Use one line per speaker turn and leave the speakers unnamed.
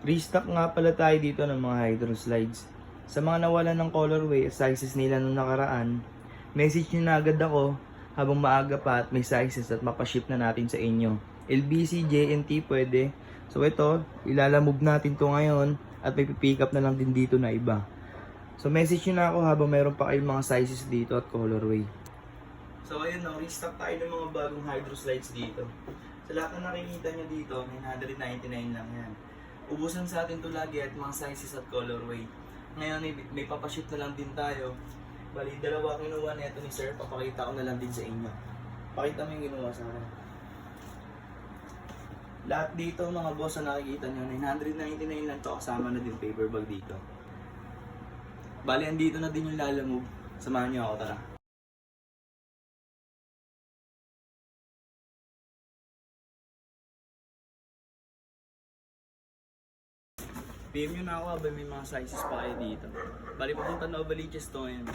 Restock nga pala tayo dito ng mga hydro slides. Sa mga nawalan ng colorway at sizes nila nung nakaraan, message nyo na agad ako habang maaga pa at may sizes at mapaship na natin sa inyo. LBC, JNT pwede. So ito, ilalamove natin to ngayon at may pipick up na lang din dito na iba. So message nyo na ako habang meron pa kayong mga sizes dito at colorway. So ayun no, restock tayo ng mga bagong hydro slides dito. Sa lahat na nakikita nyo dito, 999 lang yan. Ubusan sa atin to lagi at mga sizes at colorway. Ngayon may papaship na lang din tayo. Bali, dalawa kinuha na ito ni sir. Papakita ko na lang din sa inyo. Pakita mo yung ginawa sa akin. Lahat dito mga boss na nakikita nyo, 999 lang to, kasama na din paper bag dito. Bali, andito na din yung lalamove. Samahan nyo ako, tara. PM nyo na ako habang may mga sizes pa kayo dito. Bali, papunta na Ovaliches to ngayon.